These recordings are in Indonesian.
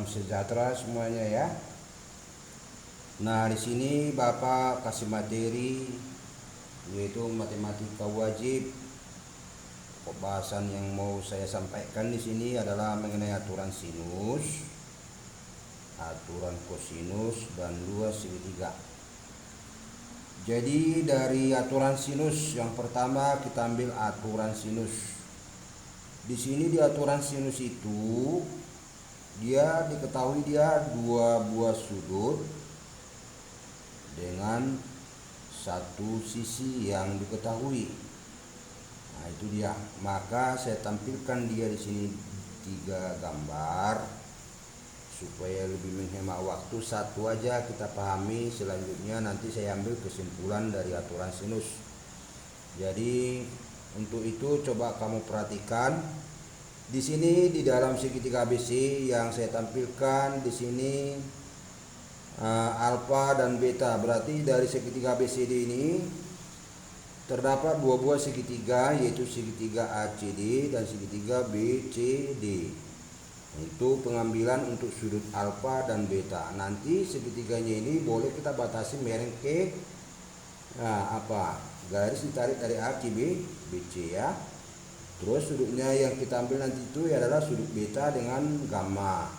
Salam sejahtera semuanya ya. Nah, di sini Bapak kasih materi yaitu matematika wajib. Pembahasan yang mau saya sampaikan di sini adalah mengenai aturan sinus, aturan kosinus, dan luas segitiga. Jadi dari aturan sinus yang pertama kita ambil aturan sinus. Di sini di aturan sinus itu dia diketahui dia dua buah sudut dengan satu sisi yang diketahui. Nah, itu dia. Maka saya tampilkan dia di sini 3 gambar supaya lebih menghemat waktu. Satu aja kita pahami, selanjutnya nanti saya ambil kesimpulan dari aturan sinus. Jadi untuk itu coba kamu perhatikan di sini di dalam segitiga ABC yang saya tampilkan di sini alfa dan beta. Berarti dari segitiga ABCD ini terdapat dua buah segitiga, yaitu segitiga ACD dan segitiga BCD. Itu pengambilan untuk sudut alfa dan beta. Nanti segitiganya ini boleh kita batasi mereng ke garis ditarik dari A ke B, BC ya. Terus sudutnya yang kita ambil nanti itu adalah sudut beta dengan gamma.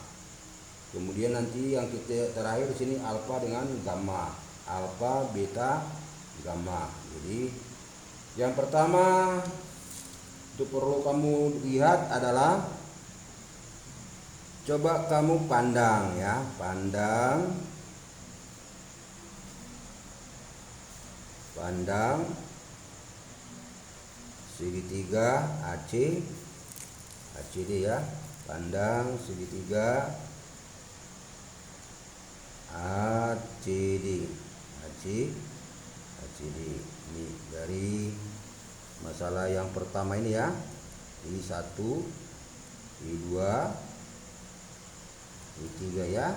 Kemudian nanti yang kita terakhir di sini alfa dengan gamma, alfa, beta, gamma. Jadi yang pertama itu perlu kamu lihat adalah coba kamu pandang ya, pandang segitiga ACD ya, pandang segitiga ACD. Ini dari masalah yang pertama ini ya. Ini 1, ini 2, ini 3 ya.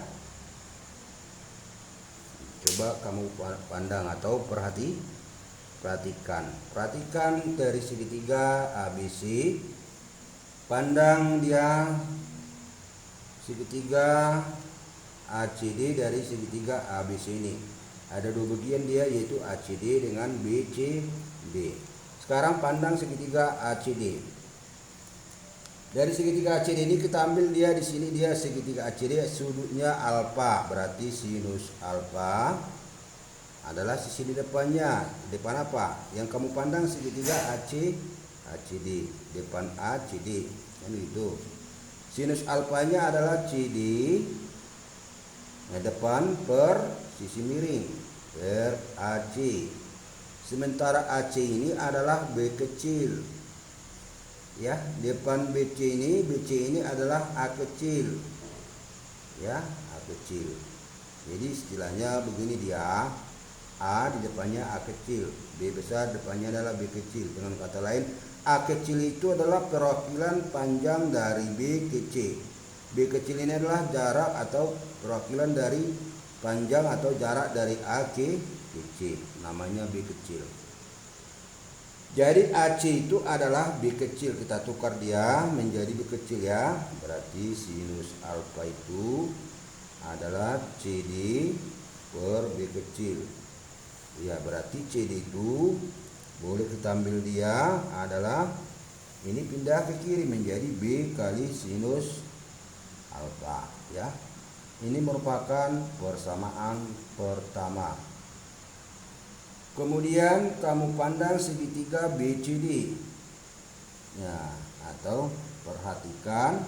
Coba kamu pandang atau perhatikan dari segitiga ABC. Pandang dia segitiga ACD dari segitiga ABC ini. Ada dua bagian dia, yaitu ACD dengan BCD. Sekarang pandang segitiga ACD. Dari segitiga ACD ini kita ambil dia di sini, dia segitiga ACD sudutnya alfa, berarti sinus alfa adalah sisi di depannya. Depan apa? Yang kamu pandang segitiga ACD, depan ACD. Kan itu. Sinus alfanya adalah CD. Nah, depan per sisi miring per AC. Sementara AC ini adalah B kecil. Ya, depan BC ini adalah A kecil. Ya, A kecil. Jadi istilahnya begini dia. A di depannya A kecil, B besar depannya adalah B kecil. Dengan kata lain, A kecil itu adalah perwakilan panjang dari B ke C. B kecil ini adalah jarak atau perwakilan dari panjang atau jarak dari A ke C. Namanya B kecil. Jadi AC itu adalah B kecil. Kita tukar dia menjadi B kecil ya. Berarti sinus alfa itu adalah CD per B kecil. Ya, berarti CD itu boleh kita ambil dia adalah ini pindah ke kiri menjadi B kali sinus alfa ya. Ini merupakan persamaan pertama. Kemudian kamu pandang segitiga BCD. Ya, atau perhatikan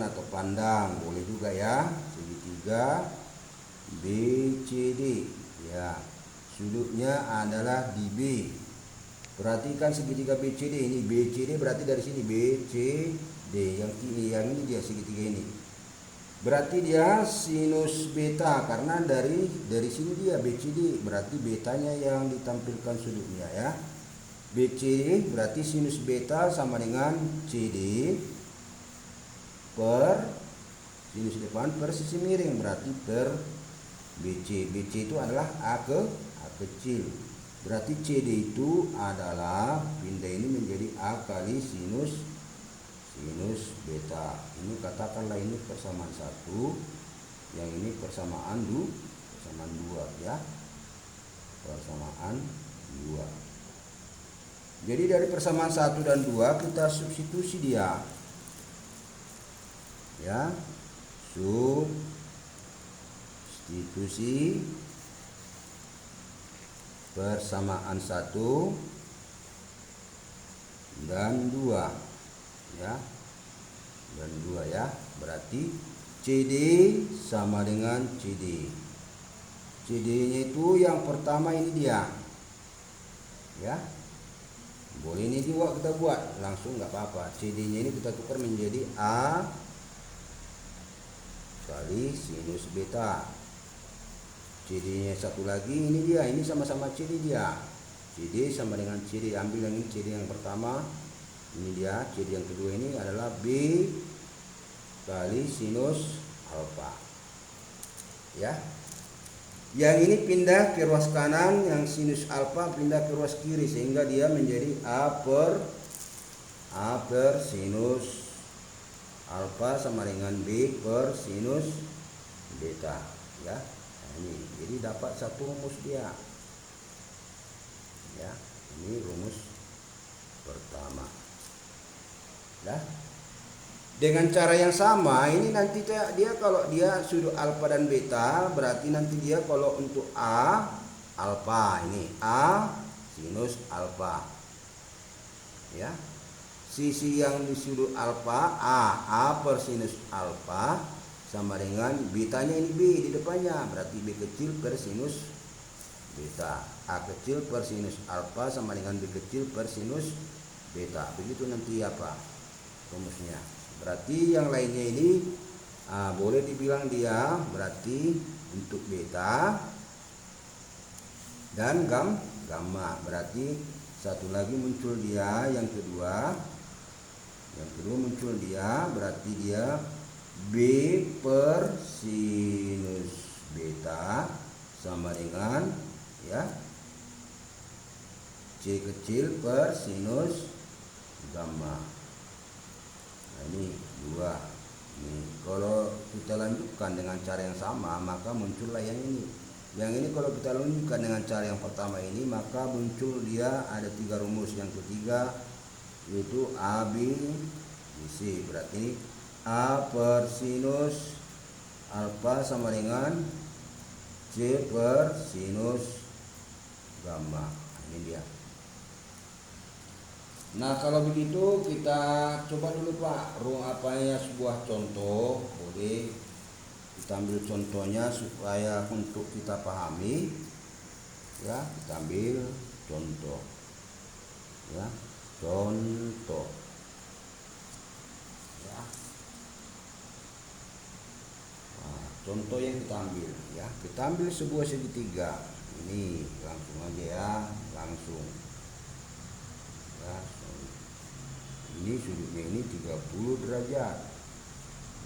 atau pandang boleh juga ya, segitiga BCD. Ya, sudutnya adalah di B. Perhatikan segitiga BCD ini. BCD berarti dari sini BCD. Yang ini dia segitiga ini. Berarti dia sinus beta karena dari sini dia BCD. Berarti betanya yang ditampilkan sudutnya ya. BCD berarti sinus beta sama dengan CD per sinus depan per sisi miring, berarti per BC. BC itu adalah A kecil. Berarti CD itu adalah pindah ini menjadi A kali sinus beta. Ini katakanlah ini persamaan 1, yang ini persamaan 2 ya. Persamaan 2. Jadi dari persamaan 1 dan 2 kita substitusi dia. Ya. Substitusi persamaan 1 dan 2 ya. Dan 2 ya. Berarti CD sama dengan CD. CD-nya itu yang pertama ini dia. Ya. Boleh ini juga kita buat langsung nggak apa-apa. CD-nya ini kita tukar menjadi A kali sinus beta. CD-nya satu lagi ini dia, ini sama-sama CD dia. CD sama dengan CD, ambil yang ini CD yang pertama. Ini dia, CD yang kedua ini adalah B kali sinus alfa. Ya. Yang ini pindah ke ruas kanan, yang sinus alfa pindah ke ruas kiri sehingga dia menjadi A per sinus alfa sama dengan B per sinus beta ya. Nah, ini jadi dapat satu rumus dia. Ya, ini rumus pertama. Dah. Dengan cara yang sama ini nanti dia kalau dia sudut alfa dan beta berarti nanti dia kalau untuk A alfa ini A sinus alfa. Ya. Sisi yang di sudut alfa A per sinus alfa sama dengan betanya ini B di depannya berarti B kecil per sinus beta. A kecil per sinus alfa sama dengan B kecil per sinus beta. Begitu nanti apa rumusnya. Berarti yang lainnya ini boleh dibilang dia berarti untuk beta dan gamma. Berarti satu lagi muncul dia yang kedua muncul dia berarti dia B per sinus beta sama dengan ya C kecil per sinus gamma. Nah, ini 2. Ini kalau kita lanjutkan dengan cara yang sama maka muncullah yang ini. Yang ini kalau kita lanjutkan dengan cara yang pertama ini maka muncul dia ada 3 rumus. Yang ketiga yaitu AB C. Berarti A per sinus alfa sama dengan C per sinus gamma. Ini dia. Nah kalau begitu kita coba dulu Pak sebuah contoh. Boleh kita ambil contohnya supaya untuk kita pahami ya. Kita ambil contoh ya, contoh ya. Nah, contoh yang kita ambil ya, kita ambil sebuah segitiga ini langsung aja ya, langsung ya. Ini sudutnya ini 30 derajat.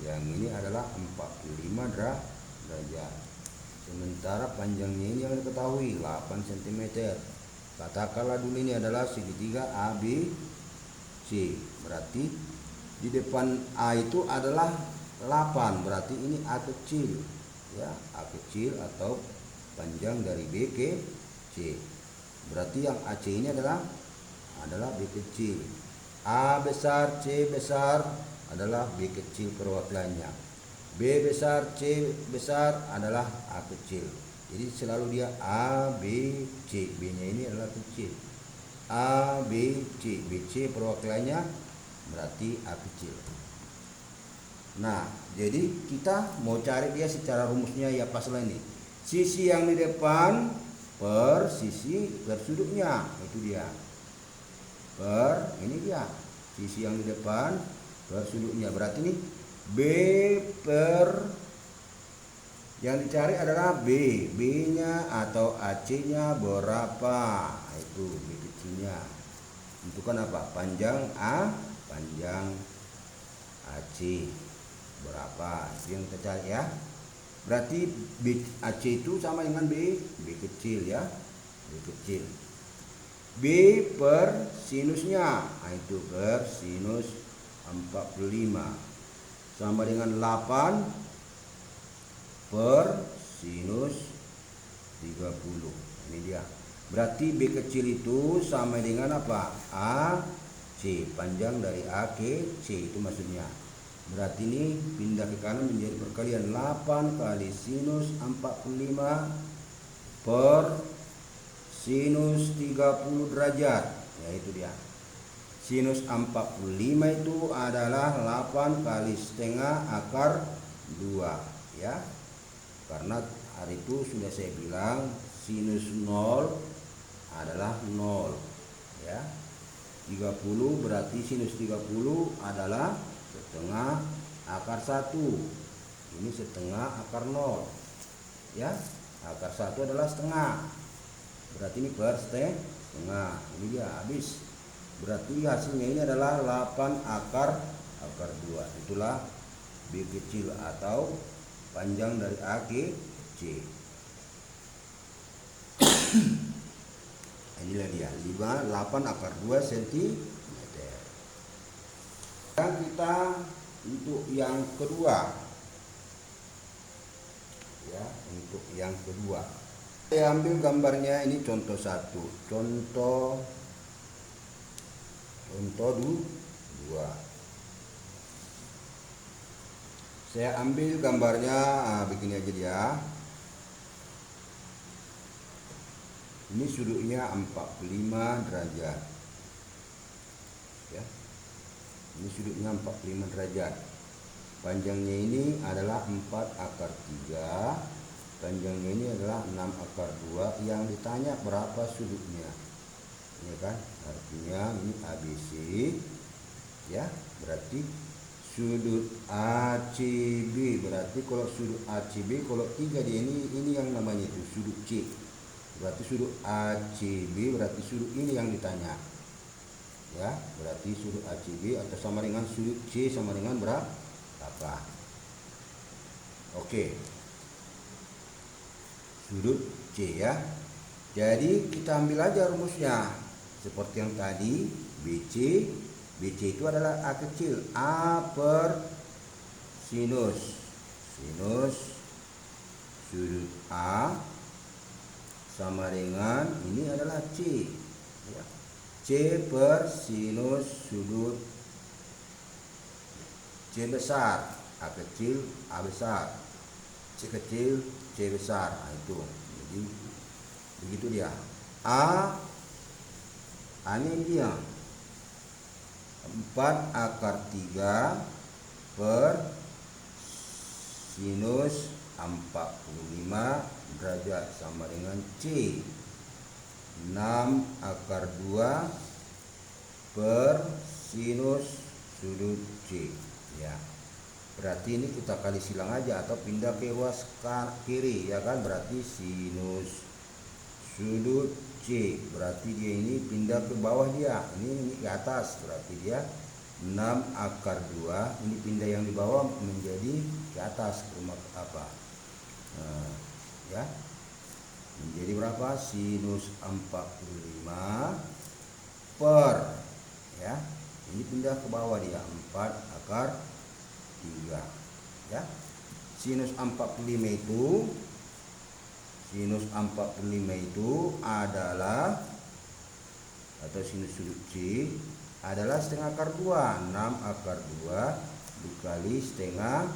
Yang ini adalah 45 derajat. Sementara panjangnya ini yang diketahui 8 cm. Katakanlah dulu ini adalah segitiga ABC. Berarti di depan A itu adalah 8. Berarti ini A kecil ya, A kecil atau panjang dari B ke C. Berarti yang AC ini adalah B kecil. A besar, C besar adalah B kecil perwakilannya. B besar, C besar adalah A kecil. Jadi selalu dia A, B, C. B-nya ini adalah kecil. A, B, C. B, C perwakilannya berarti A kecil. Nah, jadi kita mau cari dia secara rumusnya ya paslah ini. Sisi yang di depan per sisi per sudutnya. Itu dia. Ini dia sisi yang di depan per sudutnya. Berarti ini B per yang dicari adalah B nya atau AC nya berapa, itu B kecilnya. Itu kan apa, panjang A, panjang AC berapa, itu yang kita cari ya. Berarti AC itu sama dengan B kecil ya, B kecil. B per sinusnya, itu per sinus 45 sama dengan 8 per sinus 30. Ini dia. Berarti B kecil itu sama dengan apa? AC, panjang dari A ke C, itu maksudnya. Berarti ini pindah ke kanan menjadi perkalian 8 kali sinus 45 per sinus 30 derajat. Ya, itu dia. Sinus 45 itu adalah 8 kali setengah akar 2, ya. Karena hari itu sudah saya bilang sinus 0 adalah 0, ya. 30 berarti sinus 30 adalah setengah akar 1. Ini setengah akar 0, ya. Akar 1 adalah setengah. Berarti ini per setengah. Ini dia habis. Berarti hasilnya ini adalah 8 akar 2. Itulah B kecil atau panjang dari A ke C. Inilah dia, 8 akar 2 cm. Dan kita untuk yang kedua, ya, untuk yang kedua saya ambil gambarnya. Ini contoh 1, contoh 2. Saya ambil gambarnya begini aja dia. Ini sudutnya 45 derajat, ya. Ini sudutnya 45 derajat. Panjangnya ini adalah 4 akar 3. Panjangnya ini adalah 6 akar 2. Yang ditanya berapa sudutnya, ya kan? Artinya ini ABC, ya. Berarti sudut ACB. Berarti kalau sudut ACB, kalau 3 dia ini yang namanya itu sudut C. Berarti sudut ACB berarti sudut ini yang ditanya, ya. Berarti sudut ACB atau sama dengan sudut C sama dengan berapa? Oke, sudut C, ya. Jadi kita ambil aja rumusnya seperti yang tadi. BC itu adalah A kecil, A per sinus sudut A sama dengan ini adalah C, ya. C per sinus sudut C besar, A kecil A besar, C kecil C besar. Nah, itu. Jadi begitu dia. A-nya ini dia 4 akar 3 per sinus 45 derajat sama dengan C 6 akar 2 per sinus sudut C, ya. Berarti ini kita kali silang aja atau pindah ke ruas kiri, ya kan. Berarti sinus sudut C, berarti dia ini pindah ke bawah dia. Ini ke atas, berarti dia 6 akar 2. Ini pindah yang di bawah menjadi ke atas ke rumah apa? Ya. Menjadi berapa? Sinus 45 per, ya. Ini pindah ke bawah dia 4 akar 3, ya. Sinus 45 itu adalah, atau sinus sudut C adalah setengah akar 2. 6 akar 2 dikali setengah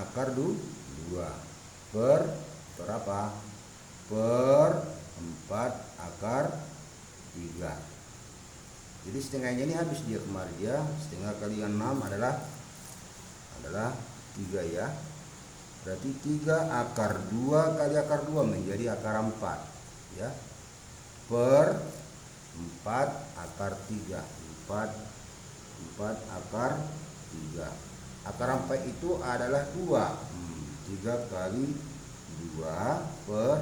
akar 2 per berapa? Per 4 akar 3. Jadi setengahnya ini habis dia kemarin, dia setengah kali 6 adalah 3, ya. Berarti 3 akar 2 kali akar 2 menjadi akar 4, ya. Per 4 akar 3. 4 akar 3. Akar 4 itu adalah 2. 3 kali 2 per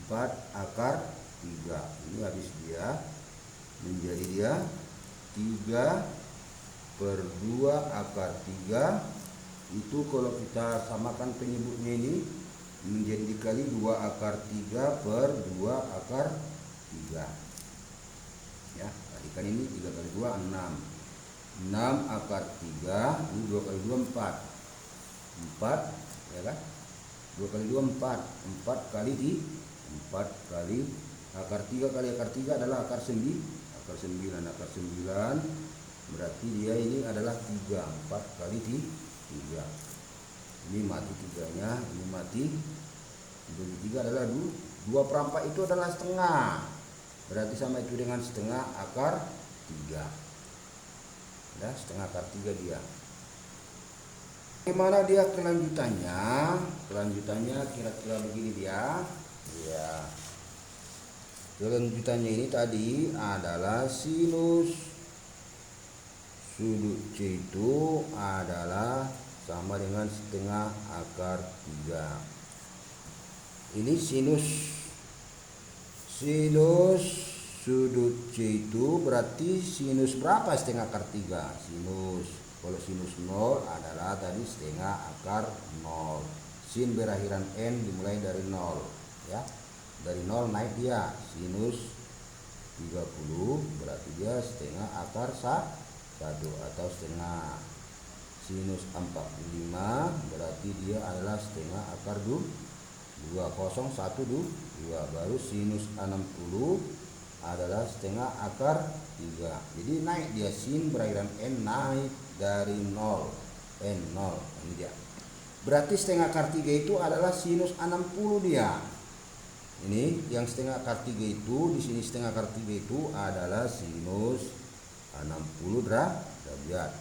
4 akar 3. Ini habis dia menjadi dia 3 per 2 akar 3. Itu kalau kita samakan penyebutnya ini menjadi dikali 2 akar 3 per 2 akar 3, ya. Kalikan ini 3 kali 2 6. 6 akar 3, ini 2 kali 2 4. 4 ya kan? 2 kali 2 4. 4 kali 4 kali akar 3 kali akar 3 adalah akar 9. Akar 9, akar 9 berarti dia ini adalah 3. 4 kali 3. Ini mati 3-nya, ini mati. Dibagi 3 adalah 2/4 itu adalah setengah. Berarti sama itu dengan setengah akar 3. Ya, setengah akar 3 dia. Bagaimana dia kelanjutannya? Kelanjutannya kira-kira begini dia. Ya. Kelanjutannya ini tadi adalah sinus sudut C itu adalah sama dengan setengah akar 3. Ini sinus sudut C itu berarti sinus berapa setengah akar 3? Kalau sinus 0 adalah tadi setengah akar 0. Sin berakhiran N dimulai dari 0 ya. Dari 0 naik dia sinus 30 berarti dia setengah akar 1 atau setengah. Sinus 45 berarti dia adalah setengah akar 2. 2 baru sinus 60 adalah setengah akar 3. Jadi naik dia sin berakhiran N naik dari 0. N 0 ini dia. Berarti setengah akar 3 itu adalah sinus 60 dia. Ini yang setengah akar 3 itu, di sini setengah akar 3 itu adalah sinus 60 derajat.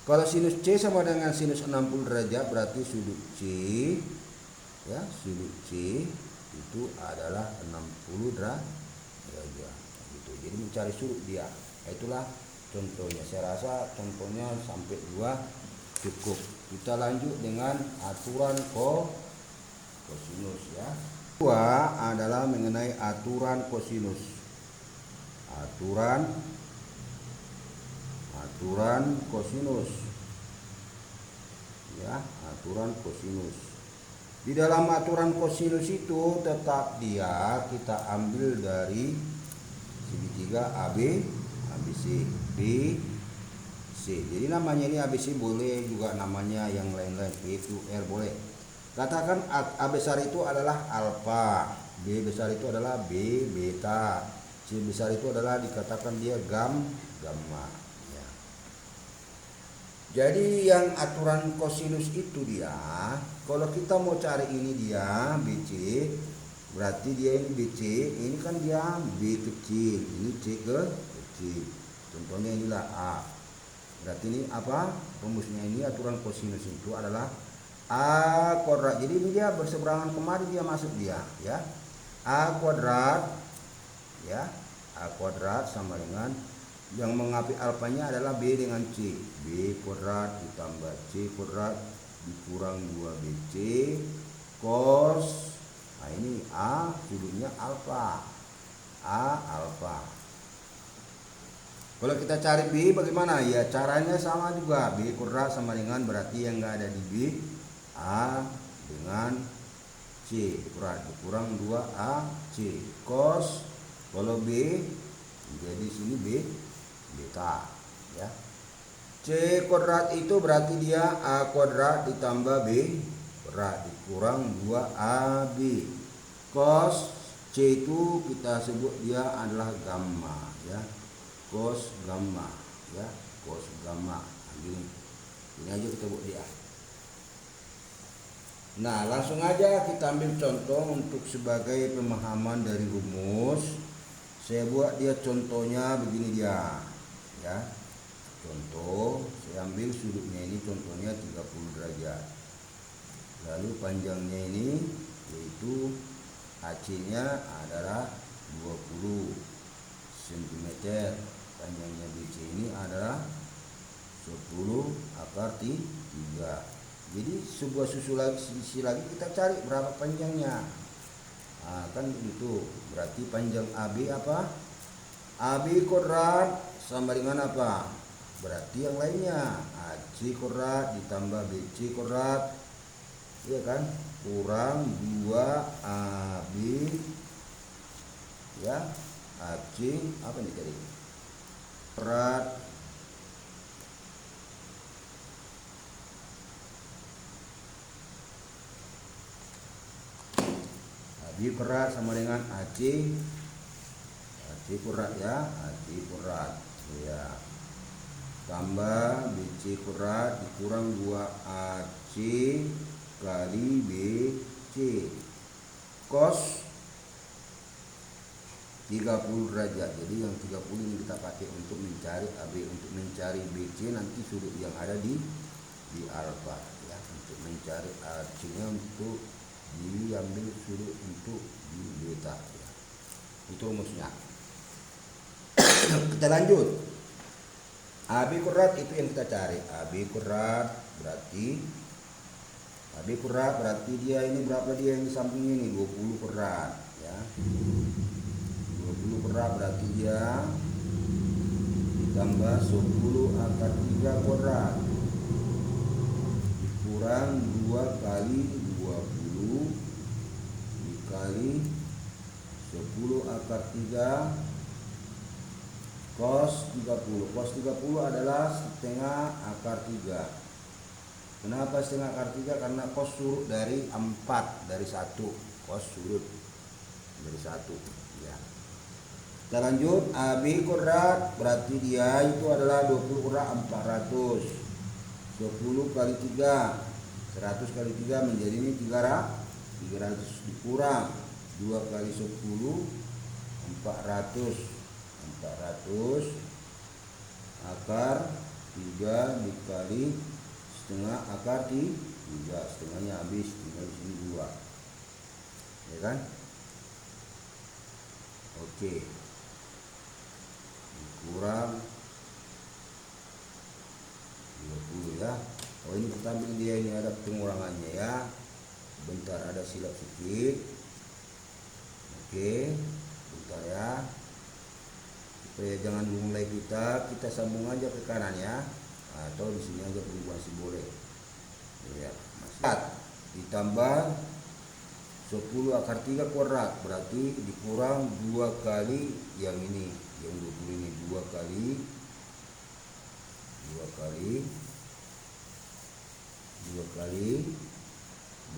Kalau sinus C sama dengan sinus 60 derajat berarti sudut C ya, sudut C itu adalah 60 derajat gitu. Jadi mencari sudut dia. Itulah contohnya. Saya rasa contohnya sampai 2 cukup. Kita lanjut dengan aturan kosinus ya. Kedua adalah mengenai aturan kosinus. Aturan kosinus. Ya, aturan kosinus. Di dalam aturan kosinus itu tetap dia kita ambil dari segitiga ABC, BC. Jadi namanya ini ABC boleh juga namanya yang lain-lain, PQR boleh. Katakan A besar itu adalah alfa, B besar itu adalah B beta, C besar itu adalah dikatakan dia gamma. Ya. Jadi yang aturan kosinus itu dia, kalau kita mau cari ini dia BC, berarti dia ini BC, ini kan dia B kecil, ini C kecil. Contohnya inilah A. Berarti ini apa? Rumusnya ini aturan kosinus itu adalah A kuadrat. Jadi ini dia berseberangan kemari dia masuk dia ya. A kuadrat ya. A kuadrat sama dengan yang mengapi alfanya adalah B dengan C. B kuadrat ditambah C kuadrat dikurang 2BC cos. Nah ini A sudutnya alfa. A alfa. Kalau kita cari B bagaimana? Ya caranya sama juga. B kuadrat sama dengan berarti yang enggak ada di B A dengan C kuadrat dikurang 2AC cos. Kalau B jadi sini B beta ya. C kuadrat itu berarti dia A kuadrat ditambah B kuadrat dikurang 2AB cos. C itu kita sebut dia adalah gamma ya. Cos gamma ya, cos gamma. Ini aja kita buat dia. Nah, langsung aja kita ambil contoh untuk sebagai pemahaman dari rumus. Saya buat dia contohnya begini dia. Ya. Contoh, saya ambil sudutnya ini contohnya 30 derajat. Lalu panjangnya ini yaitu AC-nya adalah 20 cm. Panjangnya BC ini adalah 10 akar 3. Jadi sebuah sisi lagi kita cari berapa panjangnya. Nah, kan begitu. Berarti panjang AB apa? AB kuadrat sama dengan apa? Berarti yang lainnya AC kuadrat ditambah BC kuadrat, iya kan? Kurang 2AB ya. AC apa nih tadi? Kuadrat B kuadrat sama dengan AC kuadrat ya, AC kuadrat ya, tambah BC kuadrat dikurang 2AC kali BC cos 30 derajat. Jadi yang 30 ini kita pakai untuk mencari AB, untuk mencari BC nanti sudut yang ada di alfa ya, untuk mencari AC nya untuk diambil sudut untuk di beta ya. Itu rumusnya. Kita lanjut. AB kuadrat itu yang kita cari. AB kuadrat berarti dia ini berapa, dia yang di samping ini 20 kuadrat ya. 20 kuadrat berarti dia ditambah 10 akar 3 kuadrat dikurang 2 kali 20 dikali 10 akar 3 cos 30. Cos 30 adalah setengah akar 3. Kenapa setengah akar 3? Karena cos surut dari 4, dari 1. Cos surut dari 1 ya. Kita lanjut. AB kuadrat berarti dia itu adalah 20 kuadrat 400. 10 kali 3 100 kali 3 menjadi ini 300 dikurang 2 kali 10 400 akar 3 dikali setengah akar 3, setengahnya habis, tinggal di sini 2 ya kan. Oke, dikurang 20 ya. Oh ini pertama dia ini ada pengurangannya ya, bentar ada silap sedikit. Oke, bentar ya, supaya jangan mulai kita sambung aja ke kanan ya, atau di sini aja berubah sih boleh ya. Ditambah 10 akar 3 kuadrat berarti dikurang 2 kali yang ini, yang 20 ini 2 kali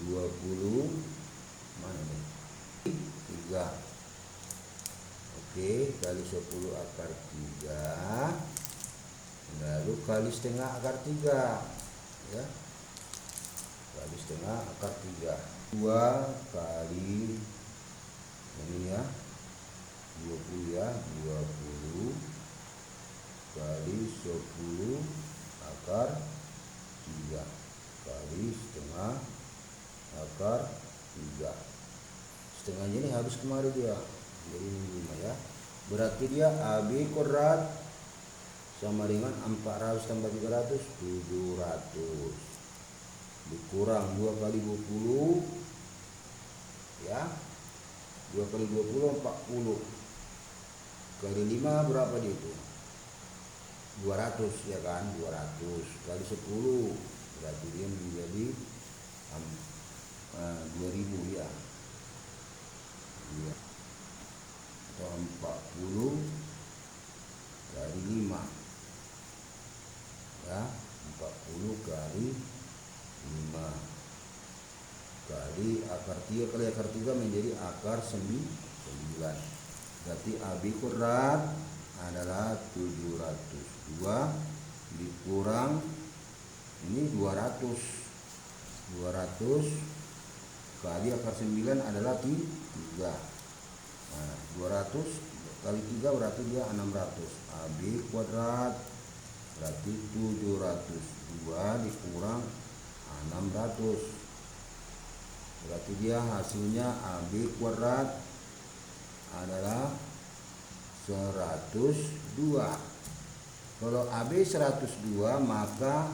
20 mana nih 3. Oke, kali 10 akar 3 lalu kali setengah akar 3 ya, kali setengah akar 3 2 kali ini ya 20 ya, 20 kali 10 akar 3 kali setengah akar 3. Setengahnya ini habis kemari dia, jadi 5 ya. Berarti dia AB kuadrat sama dengan 400 tambah 300 700 dikurang 2 kali 20 ya, 2 kali 20 40 kali 5 berapa dia itu 200 ya kan, 200 kali 10 berarti dia menjadi 2000 ya, atau 40 kali 5 ya, 40 kali 5 kali akar 3 kali akar 3 menjadi akar 9. Berarti AB kuadrat adalah 702 dikurang ini 200 kali akar 9 adalah 3. Nah, 200 kali 3 berarti dia 600. AB kuadrat berarti 702 dikurang 600 berarti dia hasilnya AB kuadrat adalah 102. Kalau AB 102 maka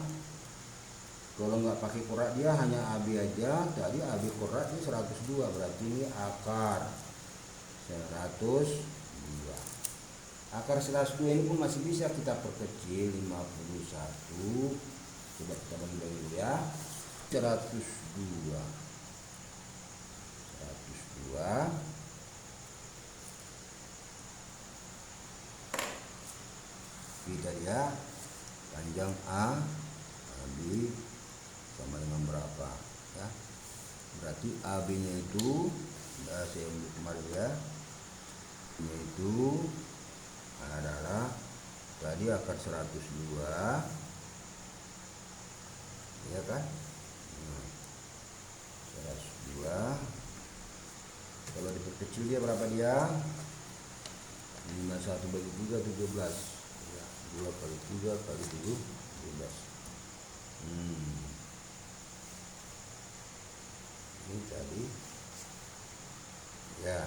kalau nggak pakai kuadrat dia hanya AB aja, tadi AB kuadrat ini 102 berarti ini akar 102. Akar 102 ini pun masih bisa kita perkecil 51. Coba kita bagi-bagi dulu ya. 102 kita ya, panjang AB sama dengan berapa ya, berarti AB nya itu saya unjuk kemarin ya, yaitu adalah tadi akar 102 ya kan. 102 kalau diperkecil dia berapa dia? 51 bagi 3 17 ya, 2 kali 3 kali 7 17. Ini tadi ya,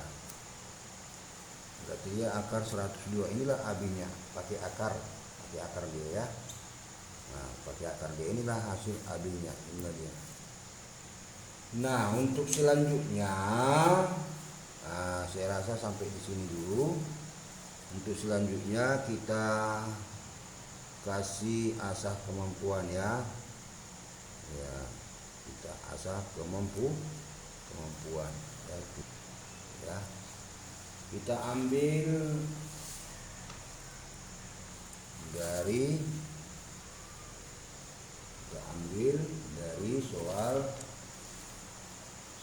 berarti ya akar 102 inilah AB-nya, pakai akar dia ya. Nah, pakai akar dia inilah hasil AB-nya, inilah dia. Nah, untuk selanjutnya saya rasa sampai di sini dulu. Untuk selanjutnya kita kasih asah kemampuan ya. Ya, kita asah kemampuan ya. Kita ambil dari soal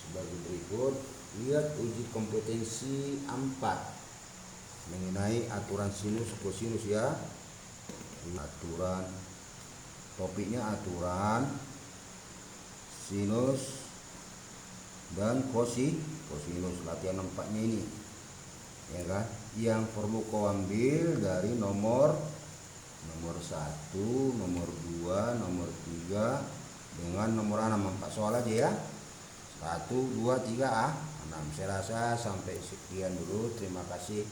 sebagai berikut. Lihat uji kompetensi 4 mengenai aturan sinus kosinus ya. Aturan topiknya aturan sinus dan kosinus, latihan 4-nya ini ya kan, yang perlu kau ambil dari nomor 1, nomor 2, nomor 3 dengan nomor 6. 4 soal aja ya, 1, 2, 3, 6. Saya rasa sampai sekian dulu, terima kasih.